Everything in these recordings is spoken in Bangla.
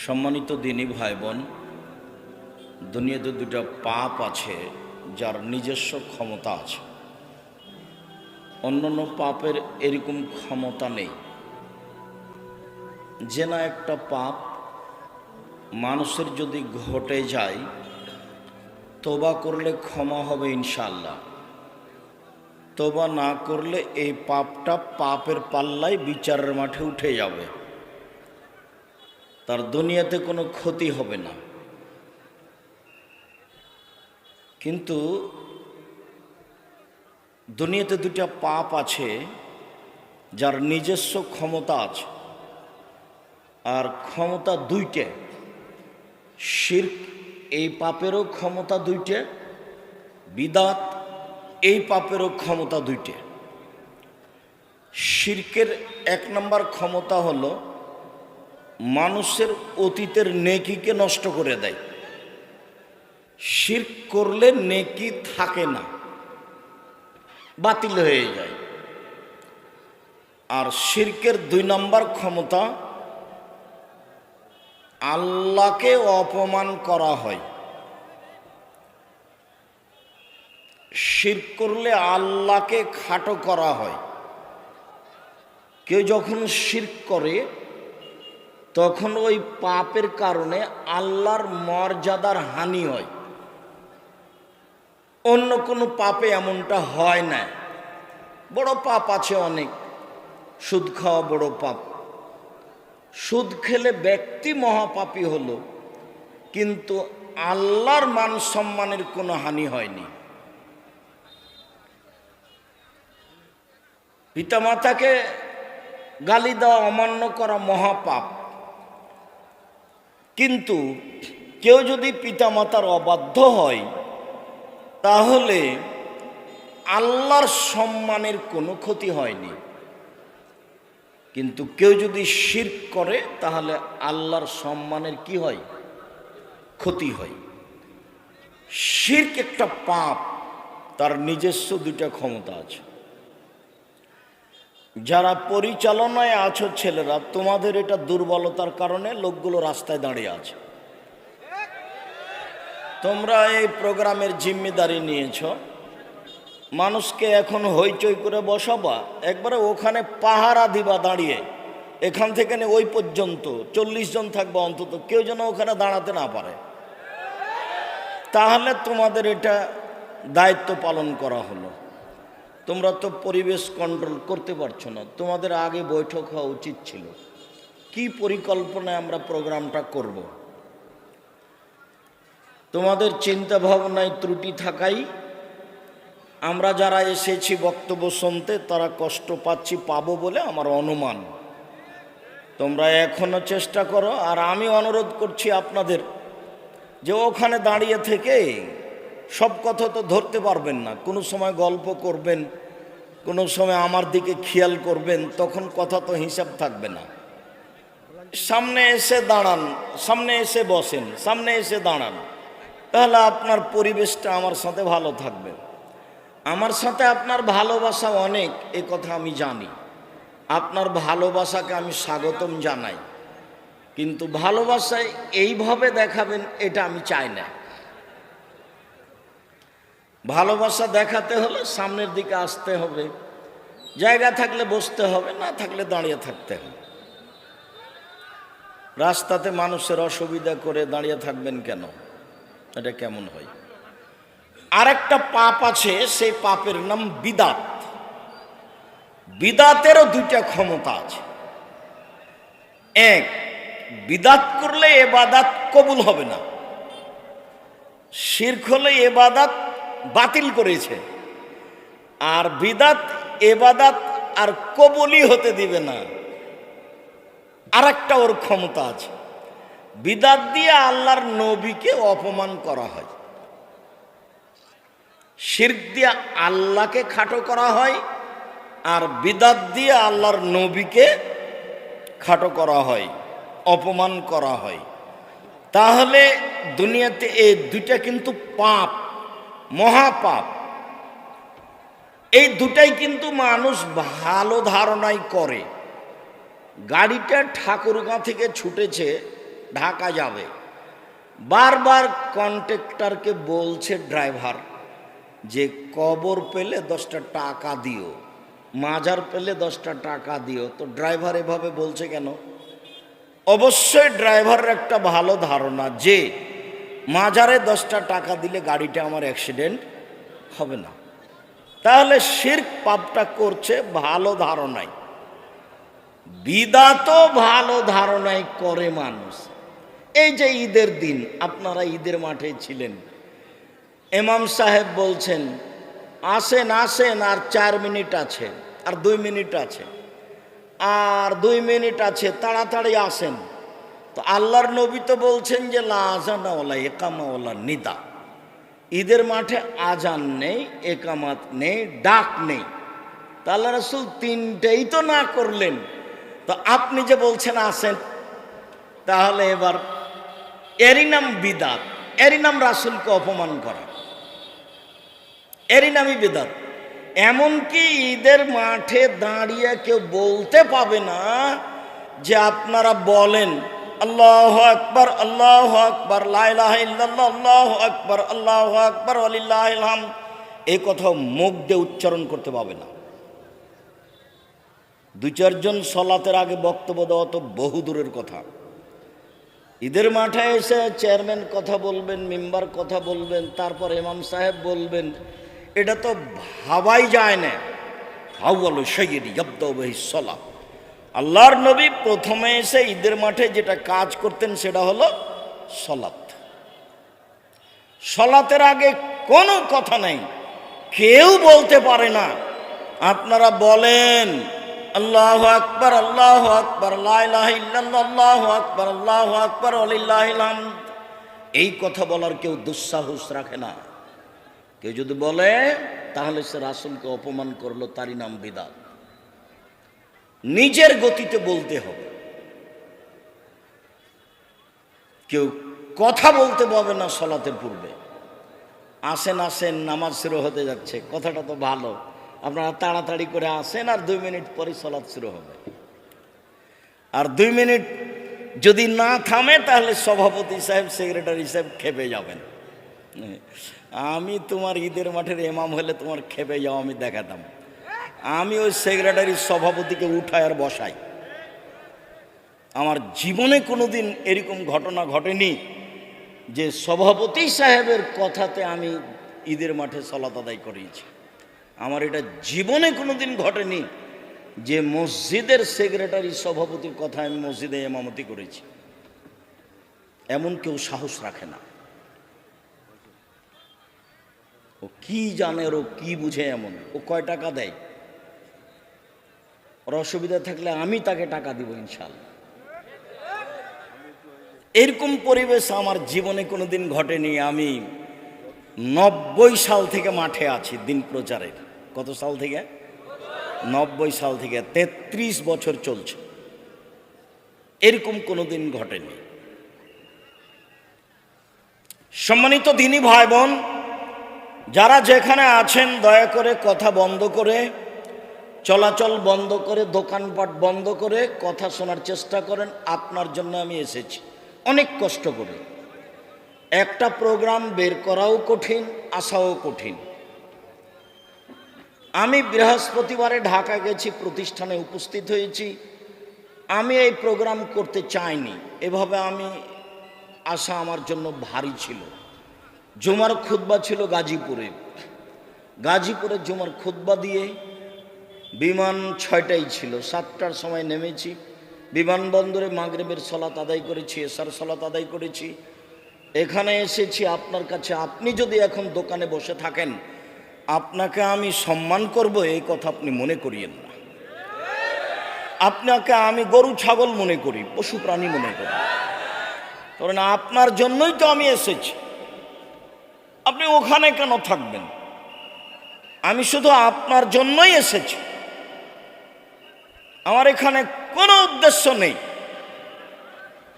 সম্মানিত দিনী ভাই বোন, দুনিয়াতে দুটো পাপ আছে যার নিজস্ব ক্ষমতা আছে। অন্যান্য পাপের এরকম ক্ষমতা নেই। যে না একটা পাপ মানুষের যদি ঘটে যায়, তওবা করলে ক্ষমা হবে ইনশাআল্লাহ। তওবা না করলে এই পাপটা পাপের পাল্লায় বিচারের মাঠে উঠে যাবে, তার দুনিয়াতে কোনো ক্ষতি হবে না। কিন্তু দুনিয়াতে দুটা পাপ আছে যার নিজস্ব ক্ষমতা আছে, আর ক্ষমতা দুইটা। শিরক এই পাপেরও ক্ষমতা দুইটা, বিদাত এই পাপেরও ক্ষমতা দুইটা। শিরকের এক নম্বর ক্ষমতা হলো মানুষের অতীতের নেকিকে নষ্ট করে দেয়। শিরক করলে নেকি থাকে না, বাতিল হয়ে যায়। আর শিরকের দুই নম্বর ক্ষমতা আল্লাহকে অপমান করা হয়। শিরক করলে আল্লাহকে খাটো করা হয়। কেউ যখন শিরক করে তখন ওই পাপের কারণে আল্লাহর মর্যাদার হানি হয়। অন্য কোনো পাপে এমনটা হয় না। বড় পাপ আছে অনেক, সুদ খাওয়া বড় পাপ। সুদ খেলে ব্যক্তি মহাপাপী হলো, কিন্তু আল্লাহর মান সম্মানের কোনো হানি হয়নি। পিতামাতাকে গালি দেওয়া, অমান্য করা মহাপাপ। কিন্তু কেউ যদি পিতামাতার অবাধ্য হয় তাহলে আল্লাহর সম্মানের কোনো ক্ষতি হয়নি। কিন্তু কেউ যদি শিরক করে তাহলে আল্লাহর সম্মানের কি হয়? ক্ষতি হয়। শিরক একটা পাপ, তার নিজস্ব দুইটা ক্ষমতা আছে। যারা পরিচালনায় আছো ছেলেরা, তোমাদের এটা দুর্বলতার কারণে লোকগুলো রাস্তায় দাঁড়িয়ে আছে। তোমরা এই প্রোগ্রামের জিম্মেদারি নিয়েছ, মানুষকে এখন হইচই করে বসাবা, একবারে ওখানে পাহারা দিবা দাঁড়িয়ে। এখান থেকে ওই পর্যন্ত 40 জন থাকবে অন্তত, কেউ যেন ওখানে দাঁড়াতে না পারে। তাহলে তোমাদের এটা দায়িত্ব পালন করা হলো। তোমরা তো পরিবেশ কন্ট্রোল করতে পারছো না। তোমাদের আগে বৈঠক হওয়া উচিত ছিল, কি পরিকল্পনায় আমরা প্রোগ্রামটা করব। তোমাদের চিন্তা ভাবনায় ত্রুটি থাকাই আমরা যারা এসেছি বক্তব্য শুনতে তারা কষ্ট পাবো বলে আমার অনুমান। তোমরা এখনো চেষ্টা করো। আর আমি অনুরোধ করছি আপনাদের যে ওখানে দাঁড়িয়ে থেকে সব কথা তো ধরতে পারবেন না। কোনো সময় গল্প করবেন, কোনো সময় আমার দিকে খেয়াল করবেন, তখন কথা তো হিসাব থাকবে না। সামনে এসে দাঁড়ান, সামনে এসে বসেন, সামনে এসে দাঁড়ান, তাহলে আপনার পরিবেশটা আমার সাথে ভালো থাকবে। আমার সাথে আপনার ভালোবাসা অনেক, এ কথা আমি জানি। আপনার ভালোবাসাকে আমি স্বাগতম জানাই, কিন্তু ভালোবাসায় এইভাবে দেখাবেন এটা আমি চাই না। ভালোবাসা দেখাতে হলে সামনের দিকে আসতে হবে, জায়গা থাকলে বসতে হবে, না থাকলে দাঁড়িয়ে থাকতে হবে। রাস্তাতে মানুষের অসুবিধা করে দাঁড়িয়ে থাকবেন কেন? এটা কেমন হয়? আরেকটা পাপ আছে, সেই পাপের নাম বিদাত। বিদাতেরও দুইটা ক্ষমতা আছে। এক, বিদাত করলে এবাদাত কবুল হবে না। শিরক হলে এবাদাত বাতিল করেছে, আর বিদাত এবাদাত আর কবুলই হতে দিবে না। আরেকটা ওর ক্ষমতা আছে, বিদাত দিয়ে আল্লাহর নবীকে অপমান করা হয়, শিরক দিয়ে আল্লাহকে খাটো করা হয়, আর বিদাত দিয়ে আল্লাহর নবীকে খাটো করা হয়, অপমান করা হয়। তাহলে দুনিয়াতে এই দুইটা কিন্তু পাপ, মহাপাপ। এই দুটাই কিন্তু মানুষ ভালো ধারণাই করে। গাড়িটা ঠাকুরগাঁ থেকে ছুটেছে ঢাকা যাবে, বারবার কন্ট্রাক্টরকে বলছে ড্রাইভার যে কবর পেলে 10টা টাকা দিও, মাজার পেলে 10টা টাকা দিও। তো ড্রাইভার এভাবে বলছে কেন? অবশ্যই ড্রাইভারের একটা ভালো ধারণা যে মাজারে 10টা টাকা দিলে গাড়িটা আমার অ্যাক্সিডেন্ট হবে না। তাহলে শিরক পাপটা করছে ভালো ধারণায়। বিদআতও ভালো ধারণায় করে মানুষ। এই যে ঈদের দিন আপনারা ঈদের মাঠে ছিলেন, ইমাম সাহেব বলছেন আসেন আসেন, আর 4 মিনিট আছে, আর 2 মিনিট আছে, আর 2 মিনিট আছে, তাড়াতাড়ি আসেন। তো আল্লাহর নবী তো বলছেন যে লা আযানা ওয়ালা ইকামা ওয়ালা নিদা, ঈদের মাঠে আজান নেই, একামাত নেই, ডাক নেই। তা আল্লাহ রাসূল 3টেই তো না করলেন, তো আপনি যে বলছেন আসেন, তাহলে এবার এরই নাম বিদআত, এরই নাম রাসূলকে অপমান করা, এরই নামই বিদআত। এমনকি ঈদের মাঠে দাঁড়িয়ে কেউ বলতে পাবে না যে আপনারা বলেন আল্লাহু আকবার আল্লাহু আকবার লা ইলাহা ইল্লাল্লাহ আল্লাহু আকবার আল্লাহু আকবার ওয়ালিল্লাহিল হামদ, এই কথা মুখ দিয়ে উচ্চারণ করতে পাবে না। 2-4 জন সলাতের আগে বক্তব্য দেওয়া তো বহু দূরের কথা। ঈদের মাঠে এসে চেয়ারম্যান কথা বলবেন, মেম্বার কথা বলবেন, তারপর ইমাম সাহেব বলবেন, এটা তো ভাবাই যায় না। আউয়ালু শাইইন ইয়াবদাউ বিহিস সালাহ। আল্লাহর নবী প্রথমে এসে ঈদের মাঠে যেটা কাজ করতেন সেটা হলো সালাত। সালাতের আগে কোনো কথা নাই, কেউ বলতে পারে না আপনারা বলেন আল্লাহু আকবার আল্লাহু আকবার লা ইলাহা ইল্লাল্লাহ আল্লাহু আকবার আল্লাহু আকবার ওয়ালিল্লাহিল হামদ। এই কথা বলার কেউ দুঃসাহস রাখে না। কেউ যদি বলে তাহলে সে রাসূলকে অপমান করলো, তারই নাম বিদআত। নিজের গতিতে বলতে হবে, কেউ কথা বলতে পারবে না সালাতের পূর্বে। আসেন আসেন, নামাজ শুরু হতে যাচ্ছে, কথাটা তো ভালো, আপনারা তাড়াতাড়ি করে আসেন, আর 2 মিনিট পরে সালাত শুরু হবে। আর 2 মিনিট যদি না থামে তাহলে সভাপতি সাহেব, সেক্রেটারি সাহেব খেপে যাবেন। আমি তোমার ঈদের মাঠের ইমাম হলে তোমার খেপে যাও আমি দেখাতাম। আমি ওই সেক্রেটারি সভাপতিকে উঠায় আর বসাই। আমার জীবনে কোনোদিন এরকম ঘটনা ঘটেনি যে সভাপতি সাহেবের কথাতে আমি ঈদের মাঠে সালাত আদায় করিয়েছি। আমার এটা জীবনে কোনোদিন ঘটেনি যে মসজিদের সেক্রেটারি সভাপতির কথা আমি মসজিদে ইমামতি করেছি। এমন কেউ সাহস রাখে না। ও কি জানে, ও কি বুঝে এমন? ও কয় টাকা দেয়? ওর অসুবিধা থাকলে আমি তাকে টাকা দিব ইনশাআল্লাহ। এরকম পরিবেশ আমার জীবনে কোনোদিন ঘটেনি। আমি 90 সাল থেকে মাঠে আছি দিন প্রচারের। কত সাল থেকে? 90 সাল থেকে 33 বছর চলছে। এরকম কোনোদিন ঘটেনি। সম্মানিত দিনী ভাই বোন, যারা যেখানে আছেন দয়া করে কথা বন্ধ করে, চলাচল বন্ধ করে, দোকানপাট বন্ধ করে কথা শোনার চেষ্টা করেন। আপনার জন্য আমি এসেছি অনেক কষ্ট করে। একটা প্রোগ্রাম বের করাও কঠিন, আসাও কঠিন। আমি বৃহস্পতিবারে ঢাকা গেছি, প্রতিষ্ঠানে উপস্থিত হয়েছি। আমি এই প্রোগ্রাম করতে চাইনি, এভাবে আমি আসা আমার জন্য ভারী ছিল। জুমার খুতবা ছিল গাজীপুরে। গাজীপুরে জুমার খুতবা দিয়ে বিমান 6টায় ছিল, 7টার সময় নেমেছি। বিমানবন্দরে মাগরিবের সালাত আদায় করেছি, এশার সালাত আদায় করেছি। এখানে এসেছি আপনার কাছে। আপনি যদি এখন দোকানে বসে থাকেন, আপনাকে আমি সম্মান করব এই কথা আপনি মনে করিয়েন না। আপনাকে আমি গরু ছাগল মনে করি, পশু প্রাণী মনে করি, কারণ আপনার জন্যই তো আমি এসেছি। আপনি ওখানে কেন থাকবেন? আমি শুধু আপনার জন্যই এসেছি। আমার এখানে কোনো উদ্দেশ্য নেই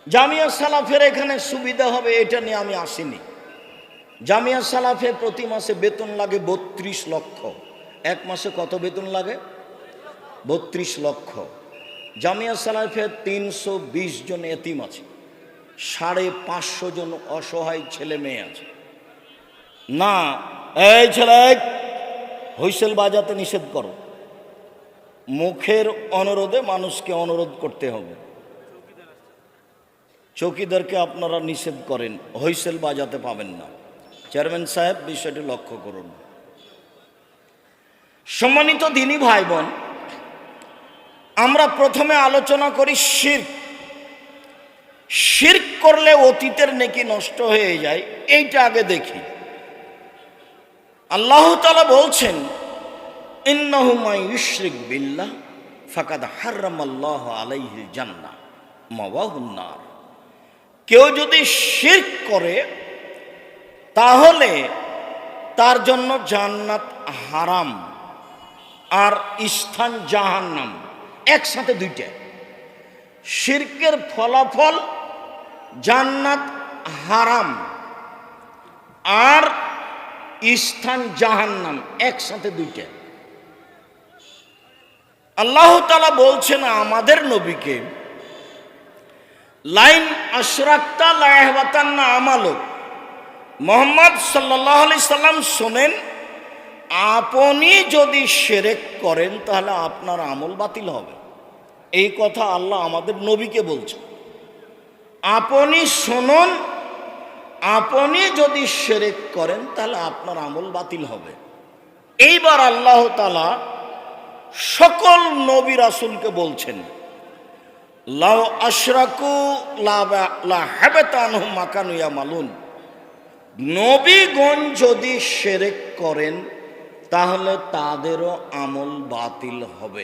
জামিয়া সালাফের এখানে সুবিধা হবে এটা নিয়ে আমি আসিনি। জামিয়া সালাফে প্রতি মাসে বেতন লাগে 32 লক্ষ। এক মাসে কত বেতন লাগে? 32 লক্ষ। জামিয়া সালাফে 320 জন এতিম আছে। 550 জন অসহায় ছেলে মেয়ে আছে। না, এই ছেলে হুইসেল বাজাতে নিষেধ করো। মুখের অনুরোধে মানুষকে অনুরোধ করতে হবে। চৌকিদারকে আপনারা নিষেধ করেন, হুইসেল বাজাতে পাবেন না। চেয়ারম্যান সাহেব, বিষয়টি লক্ষ্য করুন। সম্মানিত দিনী ভাই বোন, আমরা প্রথমে আলোচনা করি শিরক। শিরক করলে অতীতের নেকি নষ্ট হয়ে যায়, এইটা আগে দেখি। আল্লাহ তাআলা বলছেন, ইন্নাহু মান ইউশরিক বিল্লাহ ফাকাদ হারামাল্লাহু আলাইহিল জান্নাহ মাওয়াহুন নার। কেউ যদি শিরক করে তাহলে তার জন্য জান্নাত হারাম আর স্থান জাহান্নাম, একসাথে দুইটা। শিরকের ফলাফল জান্নাত হারাম আর স্থান জাহান্নাম, একসাথে দুইটা। আল্লাহ তাআলা বলছেন আমাদের নবীকে, লাইন আশরাকতা লা ইয়াহবাতান্না আমালুক। মুহাম্মদ সাল্লাল্লাহু আলাইহি সাল্লাম শোনেন, আপনি যদি শিরক করেন তাহলে আপনার আমল বাতিল হবে। এই কথা আল্লাহ আমাদের নবীকে বলছেন। আপনি শুনুন, আপনি যদি শিরক করেন তাহলে আপনার আমল বাতিল হবে। এইবার আল্লাহ তাআলা সকল নবী রাসূলকে বলছেন, লাউ আশরাকু লা হাবাতা আনহুম মা কানু ইয়ামালুন। নবীগণ যদি শিরক করেন তাহলে তাদেরও আমল বাতিল হবে।